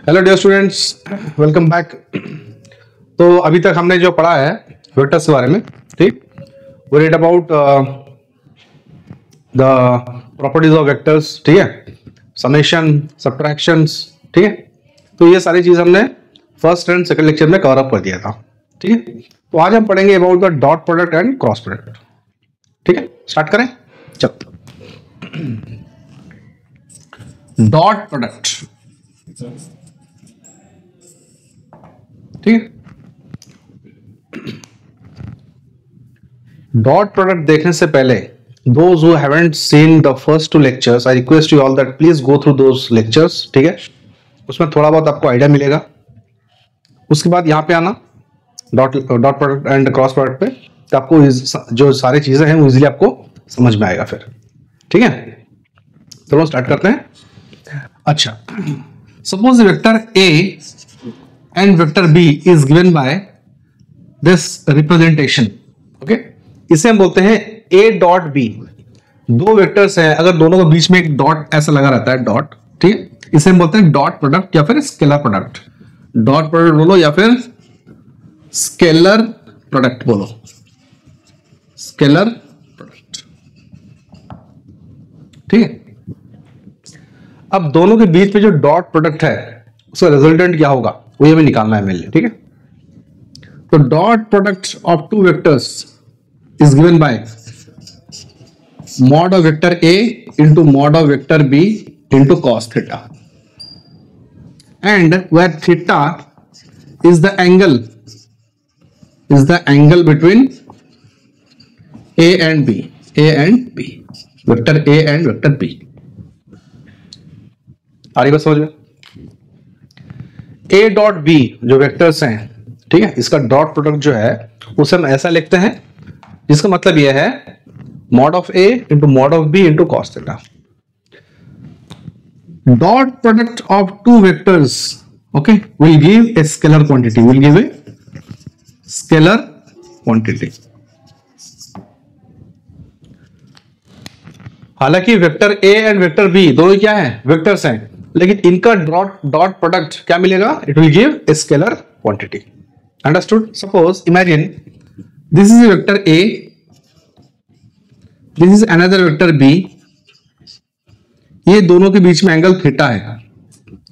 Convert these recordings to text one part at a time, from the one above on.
Hello dear students, welcome back. तो अभी तक हमने जो पढ़ा है वेक्टर्स के बारे में, ठीक, वो read about the properties of vectors, ठीक है, समेशन, सब्ट्रैक्शंस, ठीक है। तो ये सारी चीज हमने फर्स्ट एंड सेकंड लेक्चर में कवर अप कर दिया था, ठीक है। तो आज हम पढ़ेंगे about the dot product and cross product, ठीक है। स्टार्ट करें, चलो। डॉट प्रोडक्ट, ठीक है। डॉट प्रोडक्ट देखने से पहले those who haven't seen the first two lectures, I request you all that please go through those lectures, ठीक है। उसमें थोड़ा बहुत आपको आइडिया मिलेगा। उसके बाद यहाँ पे आना dot product and cross product पे, तो आपको जो सारी चीजें हैं वो इजीली आपको समझ में आएगा फिर, ठीक है। चलो स्टार्ट करते हैं। अच्छा, suppose vector A and vector b is given by this representation, okay? इसे हम बोलते हैं a dot b। दो वेक्टर्स हैं, अगर दोनों के बीच में एक डॉट ऐसा लगा रहता है, डॉट, ठीक, इसे हम बोलते हैं डॉट प्रोडक्ट या फिर स्केलर प्रोडक्ट। डॉट प्रोडक्ट बोलो या फिर स्केलर प्रोडक्ट बोलो, स्केलर प्रोडक्ट, ठीक है। अब दोनों के बीच में जो डॉट प्रोडक्ट है उसका रिजल्टेंट क्या होगा वो ये हमें निकालना है मेरे लिए, ठीक है। तो dot product of two vectors is given by mod of vector A into mod of vector B into cos theta, and where theta is the angle between A and B, vector A and vector B. आ रही बात समझ में? A dot B जो vectors हैं, ठीक है, इसका डॉट प्रोडक्ट जो है उसे हम ऐसा लिखते हैं, जिसका मतलब यह है mod of A into mod of B into cos theta. Dot product of two vectors, okay, will give a scalar quantity, हालांकि vector A and vector B दोनों क्या है, वेक्टर्स हैं, लेकिन इनका डॉट प्रोडक्ट क्या मिलेगा, it will give a scalar quantity. Understood? Suppose imagine this is vector A, this is another vector B, ये दोनों के बीच में एंगल थीटा है,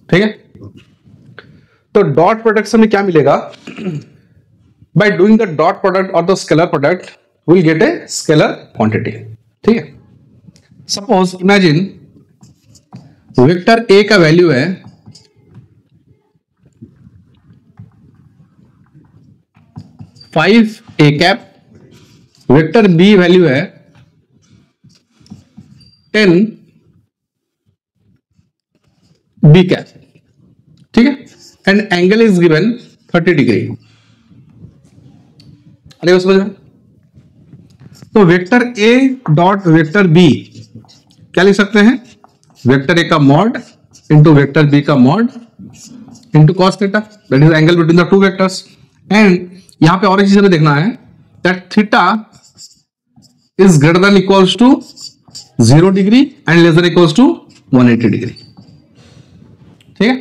ठीक है। तो डॉट प्रोडक्ट से हमें क्या मिलेगा, by doing the dot product और the scalar product will get a scalar quantity, ठीक है। सपोज इमेजिन वेक्टर ए का वैल्यू है 5 A cap, vector B value है 10 बी कैप, ठीक है, and angle is given 30 degree. अरे समझ में? तो vector A dot vector B क्या लिख सकते हैं, वेक्टर ए का मॉड इंटू वेक्टर बी का mod into cos theta, that is angle between the two vectors. And यहां पे और एक चीज हमें देखना है that theta is greater than equals to 0 degree and less than equals to 180 degree, ठीक है।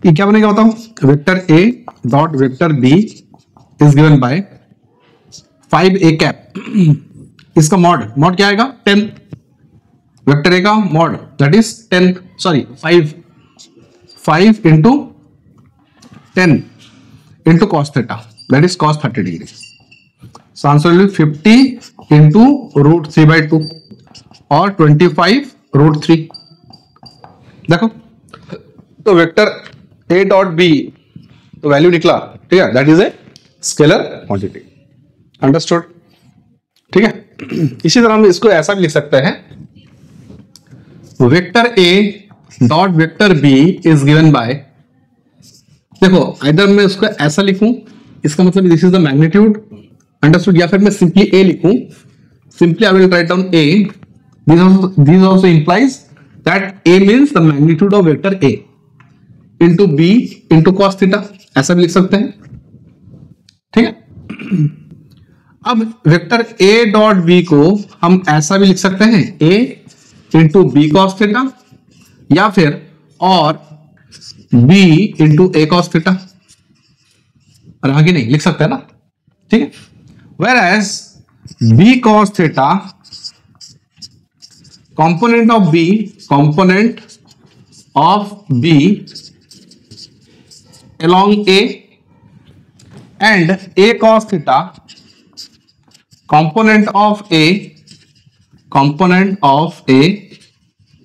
ये क्या बनेगा बताओ, vector A dot vector B is given by 5 A cap, इसका मॉड क्या आएगा 10, वेक्टर ए का mod that is 10, sorry 5 into 10 into cos theta that is cos 30 degree. So answer will be 50 into root 3/2 और 25 root 3। देखो, तो vector A dot B तो value निकला, ठीक है, that is A scalar quantity. Understood? ठीक है। इसी तरह हम इसको ऐसा भी लिख सकते हैं, vector A dot vector B is given by, देखो इधर मैं उसको ऐसा लिखूं, इसका मतलब this is the magnitude, understood, या फिर मैं सिंपली ए लिखूं, simply I will write down A, this also implies that A means the magnitude of vector A into B into cos theta, ऐसा भी लिख सकते हैं, ठीक है। अब वेक्टर ए डॉट बी को हम ऐसा भी लिख सकते हैं, A into B cos theta, या फिर और B into A cos theta, और आगे नहीं लिख सकते हैं ना, ठीक है। Whereas B cos theta component of B along A and A cos theta component of A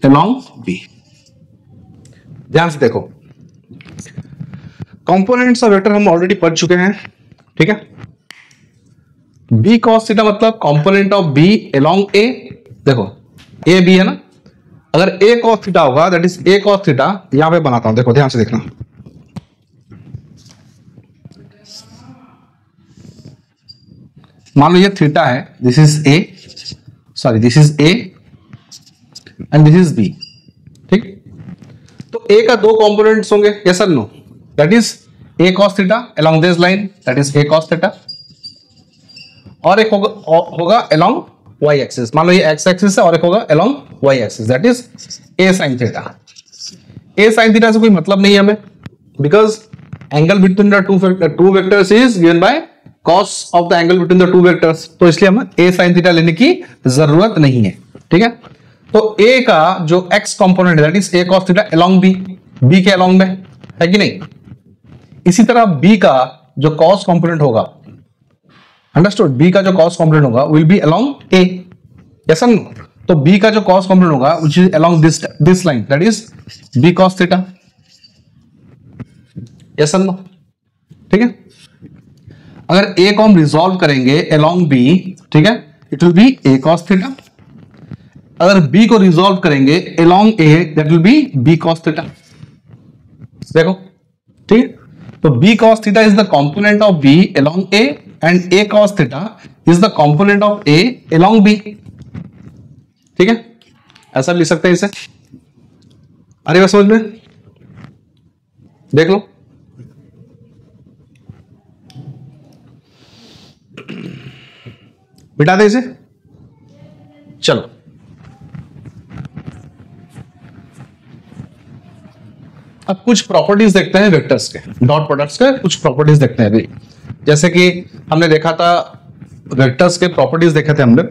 along B। ध्यान से देखो, कंपोनेंट्स ऑफ वेक्टर हम ऑलरेडी पढ़ चुके हैं, ठीक है। B cos थीटा मतलब component of B along A, देखो ए बी है ना, अगर ए कॉस थीटा होगा that is A cos theta, यहां पे बनाता हूं, देखो ध्यान से देखना, मान लो ये थीटा है, this is A, sorry this is A and this is B, ठीक। तो ए का दो कंपोनेंट्स होंगे, यस और no, that is A cos theta along this line, that is A cos theta, और एक होगा अलोंग y एक्सिस, मान लो ये x एक्सिस है, और एक होगा along y axis, that is a sin theta. a sin theta से कोई मतलब नहीं है हमें, because angle between the two vectors is given bye cos of the angle between the two vectors, तो इसलिए हमें a sin थीटा लेने की जरूरत नहीं है, ठीक है। तो a का जो x कंपोनेंट है that is a cos theta along b के along में है कि नहीं। इसी तरह b का जो cos कंपोनेंट होगा, अंडरस्टूड, B का जो cos कंपोनेंट होगा will be along A, yes और नो। तो B का जो cos कंपोनेंट होगा which is along this line, that is B cos theta, yes और नो, ठीक है। अगर A को हम रिजॉल्व करेंगे अलोंग B, ठीक है, it will B A cos theta. अगर B को रिजॉल्व करेंगे along A, that will be B cos theta, देखो, ठीक है। तो B cos theta is the component of B along A and A cos theta is the component of A along B, ठीक है, ऐसा भी लिख सकते हैं इसे। अरे बस समझ में, देख लो, मिटा दे इसे, चलो। अब कुछ प्रॉपर्टीज देखते हैं वेक्टर्स के, डॉट प्रोडक्ट्स के कुछ प्रॉपर्टीज देखते हैं अभी। जैसे कि हमने देखा था वेक्टर्स के प्रॉपर्टीज देखे थे हमने,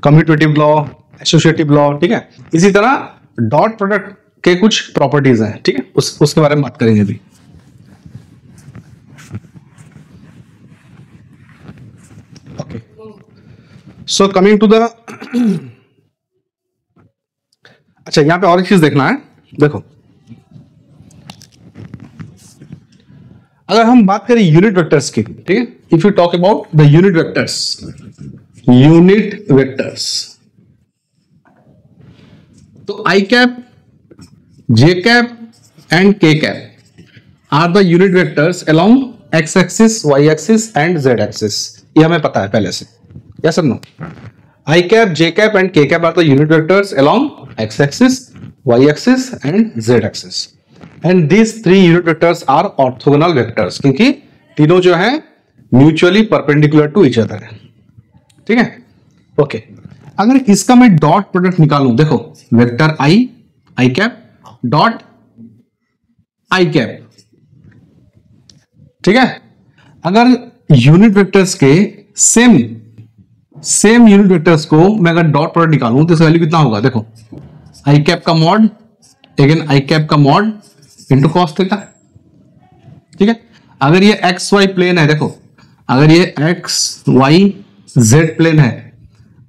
कम्यूटेटिव लॉ, एसोसिएटिव लॉ, ठीक है। इसी तरह डॉट प्रोडक्ट के कुछ प्रॉपर्टीज हैं, ठीक है, उसके बारे में बात करेंगे अभी। Okay, so coming to the, अच्छा यहां पे और एक चीज देखना है, देखो अगर हम बात करें यूनिट वेक्टर्स की, ठीक है, if you talk about the unit vectors, तो I cap, J cap and K cap are the unit vectors along X axis, Y axis and Z axis, ये हमें पता है पहले से, यस और no. I cap, J cap and K cap are the unit vectors along X axis, Y axis and Z axis, and these three unit vectors are orthogonal vectors, क्योंकि तीनों जो है mutually perpendicular to each other है, ठीक है। Okay, अगर इसका मैं डॉट प्रोडक्ट निकालूं, देखो vector I, I cap dot I cap, ठीक है। अगर यूनिट वेक्टर्स के सेम यूनिट वेक्टर्स को मैं अगर डॉट प्रोडक्ट निकालूं तो इसका वैल्यू कितना होगा, देखो आई कैप का मॉड अगेन आई कैप का मॉड इंटू कॉस थीटा, ठीक है। अगर ये एक्स वाई प्लेन है, देखो अगर ये एक्स वाई जेड प्लेन है,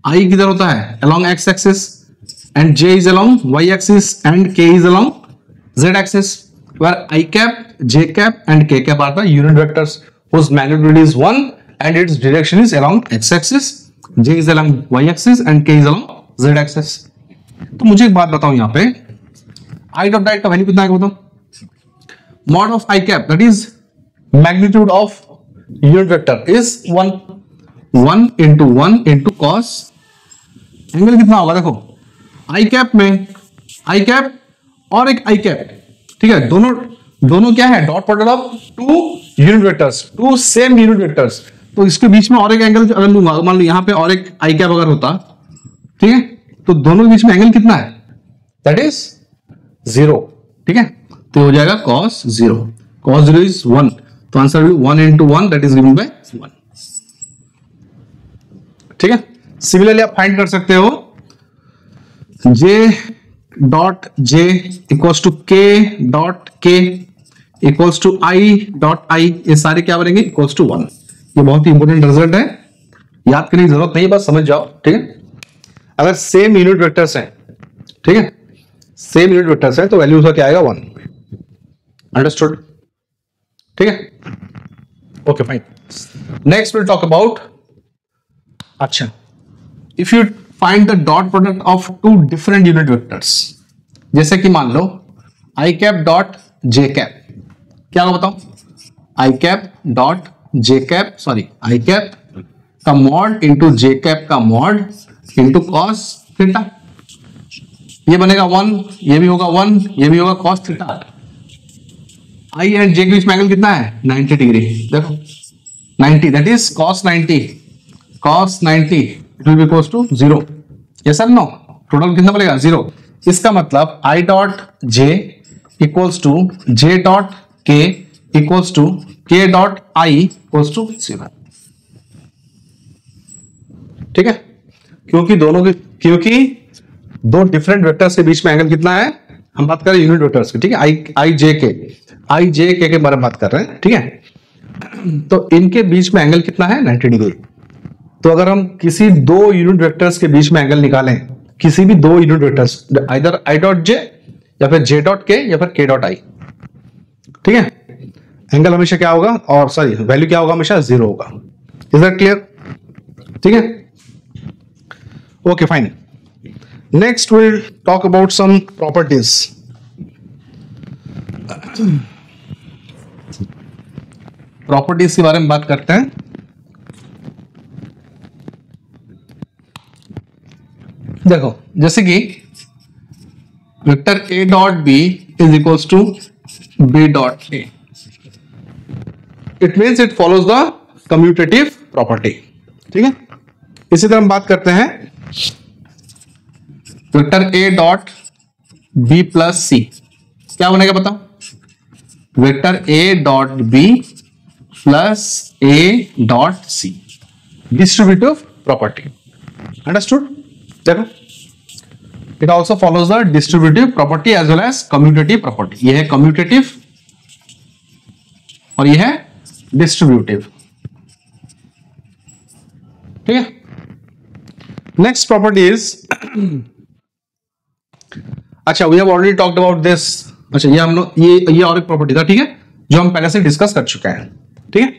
आई किधर होता है along x axis and j is along y axis and k is along z axis, where I cap, j cap and k cap are the unit vectors whose magnitude is 1 and its direction is along x axis, j is along y axis and k is along z axis। तो मुझे एक बात बताओ, यहाँ पे i dot i का value कितना है बताओ, mod of I cap, that is magnitude of unit vector is 1 into cos, angle कितना होगा, देखो आई कैप में आई कैप और एक आई कैप, ठीक है, दोनों क्या है, dot product of two unit vectors, two same unit vectors. तो इसके बीच में और एक एंगल अगर लूंगा, मान लो यहां पे और एक आई कैप अगर होता, ठीक है, तो दोनों के बीच में एंगल कितना है, दैट इज 0, ठीक है। तो हो जाएगा cos 0. cos 0 इज 1, तो आंसर भी 1 into 1 that is given bye 1. ठीक है. सिमिलरली आप फाइंड कर सकते हो j dot j equals to k dot k equals to i dot i, ये सारे क्या बनेंगे इक्वल्स टू 1. ये बहुत ही इंपॉर्टेंट रिजल्ट है, याद करने की जरूरत नहीं, बस समझ जाओ. ठीक है. अगर सेम यूनिट वेक्टर्स हैं, ठीक है, सेम यूनिट वेक्टर्स हैं, तो वैल्यू उसका क्या आएगा 1. अंडरस्टूड. ठीक है. Okay fine. Next will talk about, अच्छा, if you find the dot product of two different unit vectors, जैसे कि मान लो i cap dot j cap, क्या होगा बताओ. i cap dot j cap, sorry i cap का मॉड इंटू j कैप का मॉड इंटू कॉस थीटा, ये बनेगा 1, ये भी होगा 1, ये भी होगा cos theta. i and j के बीच में एंगल कितना है 90 डिग्री. देखो 90 that is cos 90, cos 90 it will be equals to 0. Yes और नो. टोटल कितना बनेगा 0. इसका मतलब i dot j equals to j dot k equals to k dot i equals to 0. ठीक है. क्योंकि दो डिफरेंट वेक्टर्स के बीच में एंगल कितना है, हम बात कर रहे हैं यूनिट वेक्टर्स की. ठीक है. i j k के बारे में बात कर रहे हैं. ठीक है. तो इनके बीच में एंगल कितना है 90 डिग्री. तो अगर हम किसी दो यूनिट वेक्टर्स के बीच में एंगल निकालें, किसी भी दो unit vectors, either i dot j या फिर j डॉट k या फिर k डॉट i, ठीक है, एंगल हमेशा क्या होगा, और सॉरी वैल्यू क्या होगा, हमेशा 0 होगा. Is that clear. ठीक है. Okay fine. Next will talk about some properties. Properties के बारे में बात करते हैं. देखो जैसे कि vector a dot b is equals to b dot a, it means it follows the commutative property. ठीक है. इसी तरह हम बात करते हैं vector a dot b plus c, क्या बनेगा बताओ. Vector a dot b plus a dot c, distributive property. Understood. देखो it also follows the distributive property as well as commutative property. यह है कम्यूटेटिव और यह है डिस्ट्रीब्यूटिव. ठीक है. नेक्स्ट प्रॉपर्टी इज, अच्छा we have already talked about this. अच्छा ये हम लोग ये और एक प्रॉपर्टी था. ठीक है, जो हम पहले से डिस्कस कर चुके हैं. ठीक है.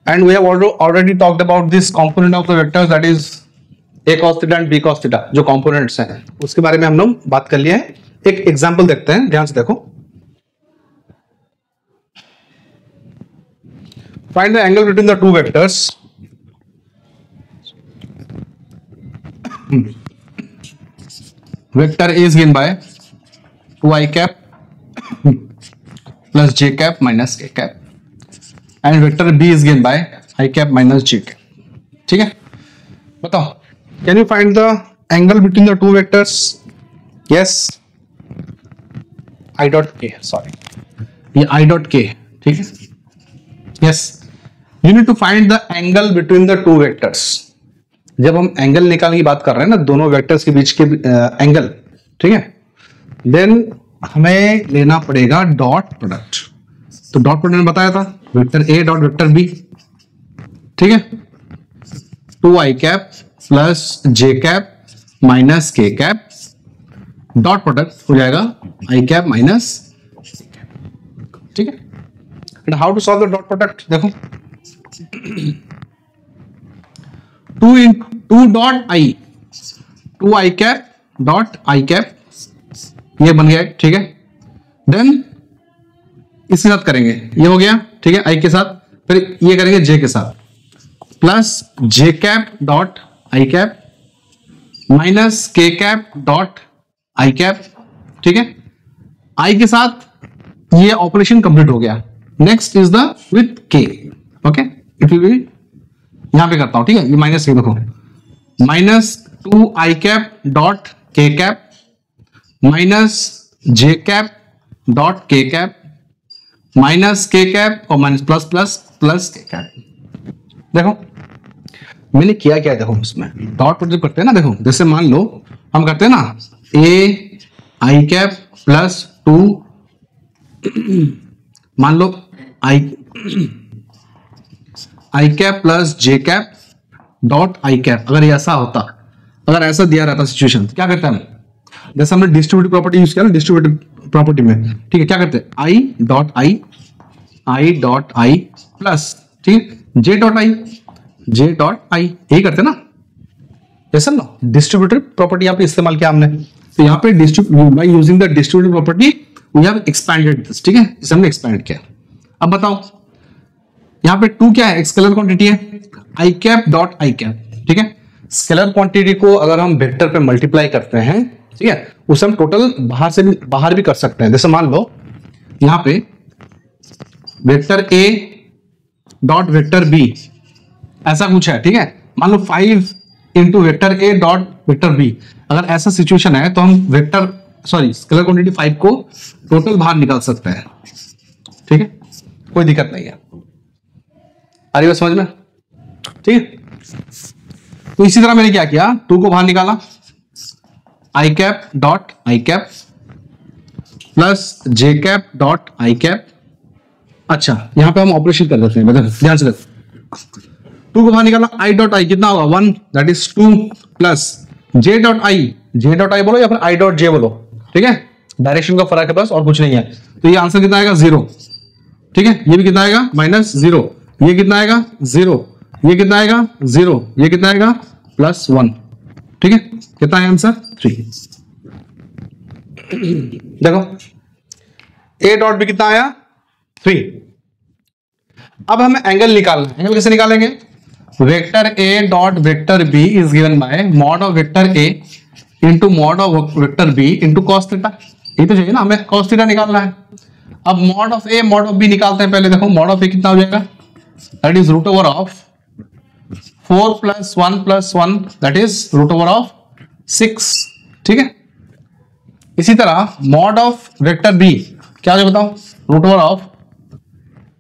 And we have already talked about this component of the vectors, that is a cos theta and b cos theta, जो कंपोनेंट्स हैं उसके बारे में हम लोग बात कर लिए हैं. एक एग्जांपल देखते हैं, ध्यान से देखो. Find the angle between the two vectors. Vector a is given by 2i cap plus j cap minus k cap and vector b is given by i cap minus j cap. ठीक है. बताओ, can you find the angle between the two vectors? Yes, I dot k, sorry, ये I dot k. ठीक है. Yes, you need to find the angle between the two vectors. जब हम angle निकालने की बात कर रहे हैं ना, दोनों वेक्टर्स के बीच के एंगल, ठीक है, देन हमें लेना पड़ेगा डॉट प्रोडक्ट. तो डॉट प्रोडक्ट ने बताया था vector a dot vector b. ठीक है. 2i cap plus j cap minus k cap, dot product हो जाएगा i cap minus k cap. ठीक है. And how to solve the dot product. देखो 2 dot i, 2i cap dot i cap, ये बन गया. ठीक है. देन इसके साथ करेंगे, ये हो गया. ठीक है, i के साथ, फिर ये करेंगे j के साथ, plus j cap dot i cap minus k cap dot i cap. ठीक है. i के साथ ये ऑपरेशन कंप्लीट हो गया. Next is the with k. Okay, it will B, यहां पे करता हूं. ठीक है. ये माइनस के देखो, minus 2i cap dot k cap minus j cap dot के कैप माइनस के कैप और माइनस प्लस प्लस प्लस के कैप। देखो मैंने किया क्या है, देखो इसमें डॉट प्रोडक्ट करते हैं ना, देखो जैसे मान लो हम करते हैं ना ए आई कैप प्लस 2, मान लो I cap plus J cap dot I cap. अगर ऐसा होता, अगर ऐसा दिया रहता सिचुएशन, तो क्या करते हैं हम, जैसे हमने डिस्ट्रीब्यूटिव प्रॉपर्टी यूज किया ना डिस्ट्रीब्यूटिव प्रॉपर्टी में, ठीक है, क्या करते हैं आई डॉट आई प्लस, ठीक है, जे डॉट आई, यही करते हैं ना। जैसे ना डिस्ट्रीब्यूटिव प्रॉपर्टी यहाँ पे इस्तेमाल किया हमने, तो यहाँ पे by using the distributive property we have expanded this, ठीक है, इसे हमने एक्सपैंड किया। अब बताओ यहाँ पे 2 क्या है, स्केलर क्वांटिटी है, आई कैप डॉट आई कैप, ठीक है। स्केलर क्वांटिटी को अगर हम वेक्टर पे मल्टीप्लाई करते हैं, ठीक है, उसे हम टोटल बाहर भी कर सकते हैं। जैसे मान लो यहाँ पे vector A dot vector B ऐसा कुछ है, ठीक है, मान लो 5 into vector A dot vector B. अगर ऐसा सिचुएशन है तो हम स्केलर क्वांटिटी 5 को टोटल बाहर निकाल सकते हैं, ठीक है, कोई दिक्कत नहीं है। आ रही बात समझ में, ठीक है। तो इसी तरह मैंने क्या किया, 2 को बाहर निकाला, I cap dot I cap plus J cap dot I cap. अच्छा यहां पे हम ऑपरेशन कर लेते हैं, ध्यान से देखो, 2 को बाहर निकाला, आई डॉट आई कितना होगा 1, that is 2 plus J dot I बोलो या फिर आई डॉट जे बोलो, ठीक है, डायरेक्शन का फर्क है बस और कुछ नहीं है। तो ये आंसर कितना आएगा 0, ठीक है, ये भी कितना आएगा -0, ये कितना आएगा 0, ये कितना आएगा 0, ये कितना आएगा +1, ठीक है, कितना है आंसर 3। देखो ए डॉट बी कितना आया 3। अब हमें एंगल निकालना है, एंगल कैसे निकालेंगे, vector A dot vector B is given by mod of vector A into mod of vector B into cos theta. ये तो चाहिए ना, हमें कॉस थीटा निकालना है। अब mod of A mod of B निकालते हैं पहले। देखो मॉड ऑफ ए कितना हो जाएगा, that is root over of 4 + 1 + 1 that is root over of 6, ठीक है। इसी तरह मॉड ऑफ वेक्टर बी क्या हो बताओ, root over of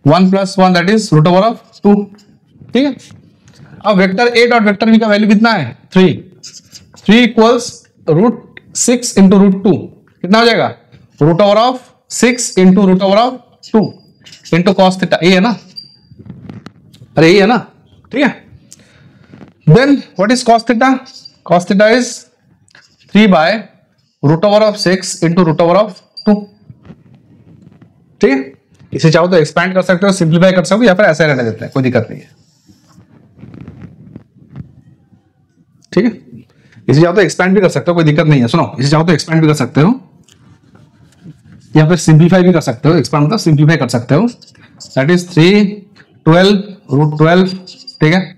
1 + 1 that is root over of 2, ठीक है। अब vector A dot vector B का वैल्यू कितना है 3 इक्वल्स √6 इंटू √2 कितना हो जाएगा, root over of 6 into root over of 2 into cos theta. ये है ना, अरे ये है ना, ठीक है। Then what is cos theta, cos theta is 3/√6 into root over of 2, ठीक है। इसे चाहो तो एक्सपैंड कर सकते हो, सिंप्लीफाई कर सकते हो, या फिर ऐसे रहने देते हैं, कोई दिक्कत नहीं है, ठीक है। इसे चाहो तो एक्सपैंड भी कर सकते हो, कोई दिक्कत नहीं है। सुनो, इसे चाहो तो एक्सपैंड भी कर सकते हो या फिर सिंप्लीफाई भी कर सकते हो। एक्सपैंड मतलब सिंप्लीफाई कर सकते हो, दैट इज 3/12 ठीक है,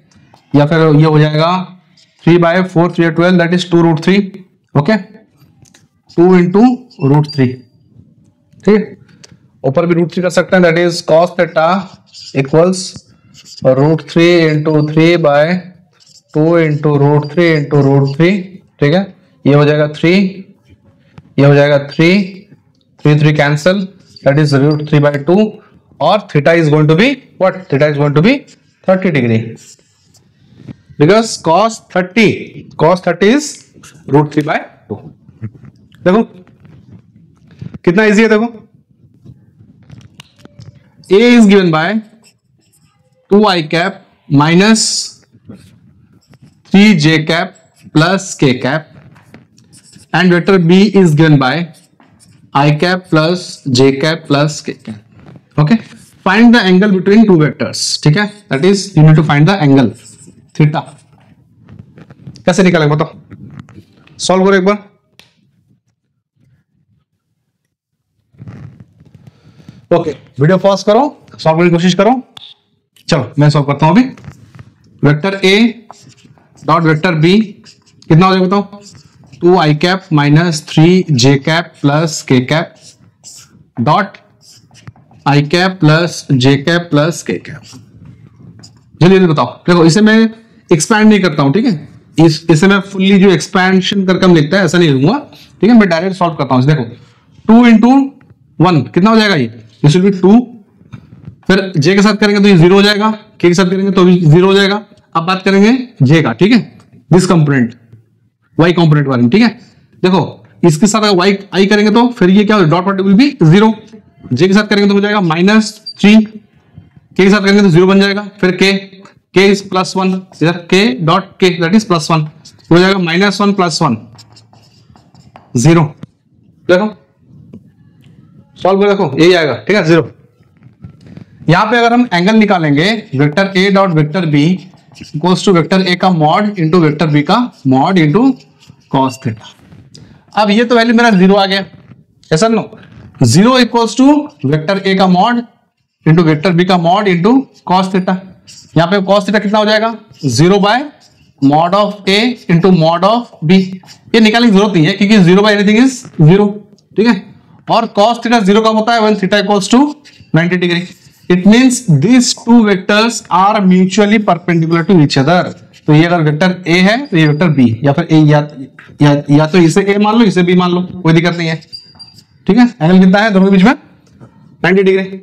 या फिर ये हो जाएगा 3/4 3/12 दैट इज 2√3, ओके, 2 इंटू √3, ठीक है। ऊपर भी √3 कर सकते हैं, that is cos theta equals √3 into 3/2 into √3 into √3, ठीक है। ये हो जाएगा 3, ये हो जाएगा 3 कैंसल, दैट इज √3/2 और theta is going to be what, theta is going to be 30 degree, because cos 30 is √3/2। देखो कितना इजी है, देखो A is given by 2i cap minus 3j cap plus k cap and vector B is given by I cap plus j cap plus k cap. Okay, find the angle between two vectors, ठीक है, that is you need to find the angle theta. कैसे निकालेंगे बताओ, solve करो एक बार। Okay, video pause करो, solve करने की कोशिश करो। चलो मैं सॉल्व करता हूं अभी। Vector A dot vector B कितना हो जाएगा बताओ, 2i cap minus 3j cap plus k cap dot i cap plus j cap plus k cap. जल्दी बताओ। देखो इसे मैं एक्सपैंड नहीं करता हूं, ठीक है, इसे मैं फुल्ली जो एक्सपेंशन करके हम लिखता है ऐसा नहीं लूंगा, ठीक है, मैं डायरेक्ट सॉल्व करता हूं। देखो 2 इंटू 1 कितना हो जाएगा ये, दिस विल बी 2। फिर जे के साथ करेंगे तो ये 0 हो जाएगा, के साथ करेंगे तो भी 0 हो जाएगा। अब बात करेंगे जे का, ठीक है, दिस कंपोनेंट वाई कंपोनेंट वाले, ठीक है। देखो इसके साथ अगर वाई आई करेंगे तो फिर ये क्या हो, डॉट प्रोडक्ट विल बी 0। जे के साथ करेंगे तो हो जाएगा -3, के साथ करेंगे तो 0 बन जाएगा। फिर के इज +1, इधर के डॉट के दैट इज +1 हो जाएगा, -1 +1 0। देखो सॉल्व कर, देखो यही आएगा, ठीक है 0। यहां पे अगर हम एंगल निकालेंगे vector A dot vector B equals to vector A का मॉड इंटू वेक्टर बी का मॉड इंटू कॉस थीटा। अब ये तो वैल्यू मेरा 0 आ गया, ऐसा नो 0 इक्वल्स टू वेक्टर ए का मॉड इंटू वेक्टर बी का मॉड इंटू कॉस थीटा। यहाँ पे कॉस थीटा कितना हो जाएगा, 0 by mod of A into mod of B. ये निकालने की जरूरत नहीं है क्योंकि 0 बाय एनीथिंग इज 0, ठीक है। और कॉस थीटा 0 कब होता है, when theta equals to 90 degree. It means this two vectors are mutually perpendicular to each other. तो ये अगर वेक्टर ए है तो ये वेक्टर बी, या फिर ए या तो इसे ए मान लो, इसे बी मान लो, कोई दिक्कत नहीं है, ठीक है। एंगल कितना है दोनों के बीच में, 90 डिग्री।